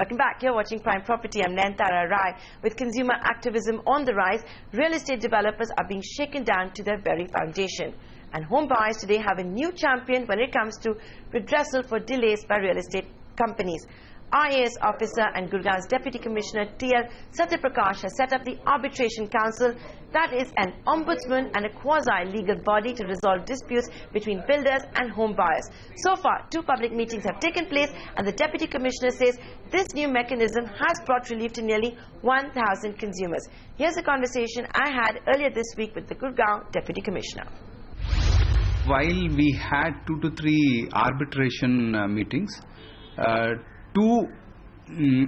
Welcome back. You're watching Prime Property. I'm Nayantara Rai. With consumer activism on the rise, real estate developers are being shaken down to their very foundation. And home buyers today have a new champion when it comes to redressal for delays by real estate companies. IAS officer and Gurgaon's Deputy Commissioner TL Satyaprakash has set up the Arbitration Council, that is an ombudsman and a quasi-legal body to resolve disputes between builders and home buyers. So far, 2 public meetings have taken place, and the Deputy Commissioner says this new mechanism has brought relief to nearly 1,000 consumers. Here's a conversation I had earlier this week with the Gurgaon Deputy Commissioner. While we had 2 to 3 arbitration meetings, 2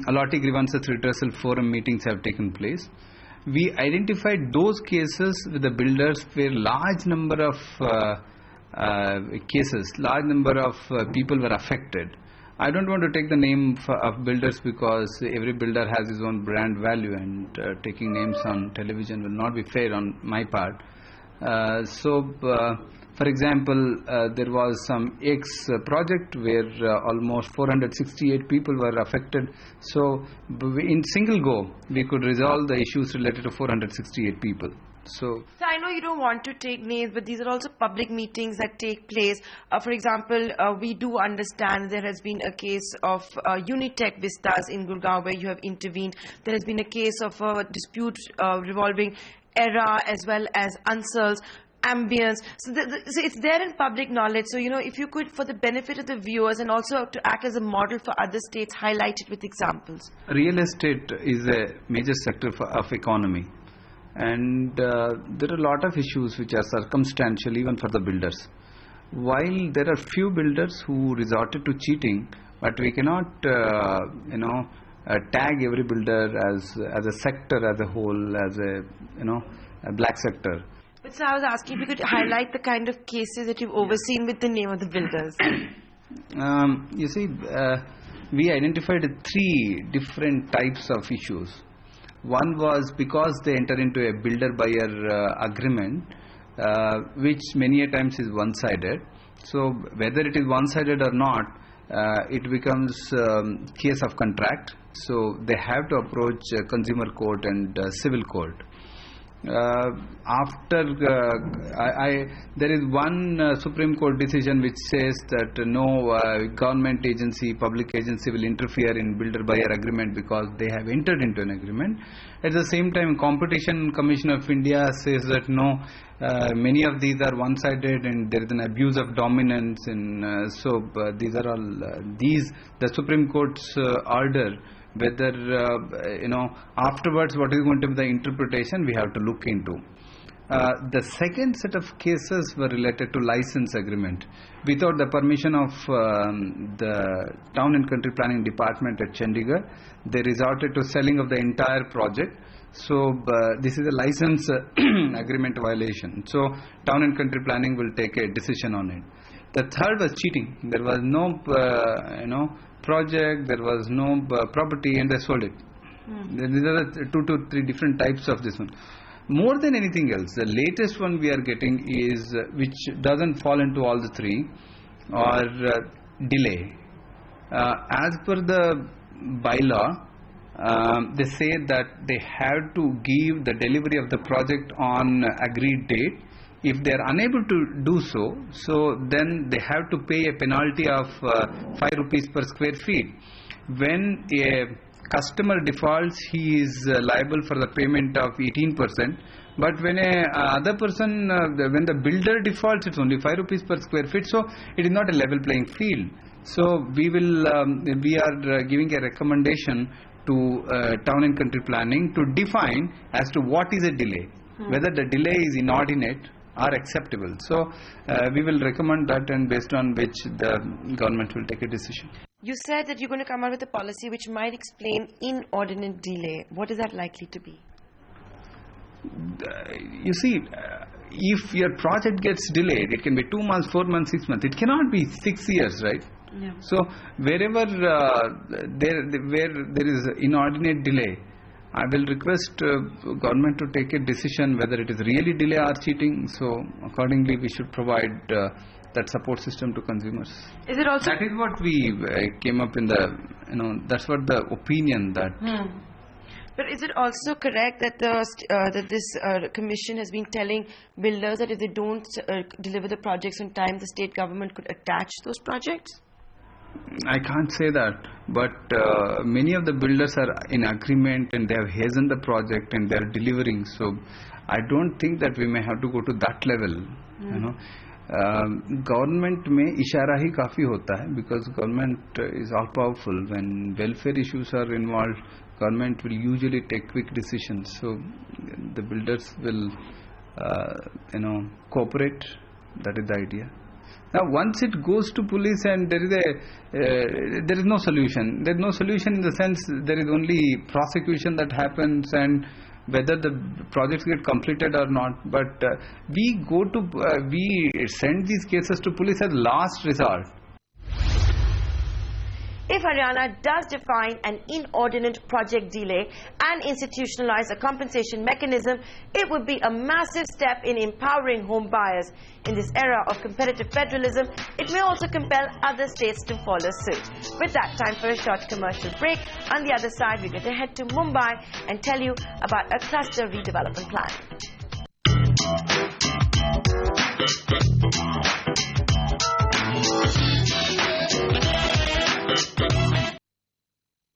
Allotee Grievances Redressal Forum meetings have taken place. We identified those cases with the builders where large number of large number of people were affected. I don't want to take the name of builders because every builder has his own brand value, and taking names on television will not be fair on my part. For example, there was some X project where almost 468 people were affected. So in single go, we could resolve the issues related to 468 people. So I know you don't want to take names, but these are also public meetings that take place. For example, we do understand there has been a case of Unitech Vistas in Gurgaon where you have intervened. There has been a case of a dispute revolving ERA as well as Ansal's ambience. So it's there in public knowledge. So, if you could, for the benefit of the viewers and also to act as a model for other states, highlight it with examples. Real estate is a major sector of economy, and there are a lot of issues which are circumstantial even for the builders. While there are few builders who resorted to cheating, but we cannot tag every builder as a sector as a whole, as a black sector. But so I was asking if you could highlight the kind of cases that you've overseen with the name of the builders. You see, we identified 3 different types of issues. One was because they enter into a builder-buyer agreement, which many a times is one-sided. So whether it is one-sided or not, it becomes case of contract. So they have to approach consumer court and civil court. There is one Supreme Court decision which says that no government agency, public agency will interfere in builder-buyer agreement because they have entered into an agreement. At the same time, Competition Commission of India says that no, many of these are one-sided and there is an abuse of dominance, and these are all the Supreme Court's order. Whether afterwards what is going to be the interpretation, we have to look into. The second set of cases were related to license agreement. Without the permission of the Town and Country Planning Department at Chandigarh, they resorted to selling of the entire project. So this is a license agreement violation. So Town and Country Planning will take a decision on it. The third was cheating. There was no project, there was no property, and they sold it. There are 2 to 3 different types of this one. More than anything else, the latest one we are getting is, which doesn't fall into all the 3, or delay. As per the bylaw, they say that they have to give the delivery of the project on agreed date. If they are unable to do so, then they have to pay a penalty of 5 rupees per square feet. When a customer defaults, he is liable for the payment of 18%. But when other person, when the builder defaults, it's only 5 rupees per square feet. So it is not a level playing field. So we are giving a recommendation to Town and Country Planning to define as to what is a delay, whether the delay is inordinate are acceptable. So we will recommend that, and based on which the government will take a decision. You said that you're going to come out with a policy which might explain inordinate delay. What is that likely to be? You see, if your project gets delayed, it can be 2 months, 4 months, 6 months. It cannot be 6 years, right? Yeah. So wherever where there is inordinate delay, I will request government to take a decision whether it is really delay or cheating. So accordingly, we should provide that support system to consumers. Is it also... That is what we came up in the, that's what the opinion that... But is it also correct that this commission has been telling builders that if they don't deliver the projects on time, the state government could attach those projects? I can't say that, but many of the builders are in agreement and they have hastened the project and they are delivering. So I don't think that we may have to go to that level. Government में इशारा ही काफी होता है, because government is all powerful. When welfare issues are involved, government will usually take quick decisions. So the builders will cooperate. That is the idea. Now once it goes to police and there is no solution. There is no solution in the sense there is only prosecution that happens and whether the projects get completed or not. But we send these cases to police as last resort. If Haryana does define an inordinate project delay and institutionalize a compensation mechanism, it would be a massive step in empowering home buyers. In this era of competitive federalism, it may also compel other states to follow suit. With that, time for a short commercial break. On the other side, we're going to head to Mumbai and tell you about a cluster redevelopment plan.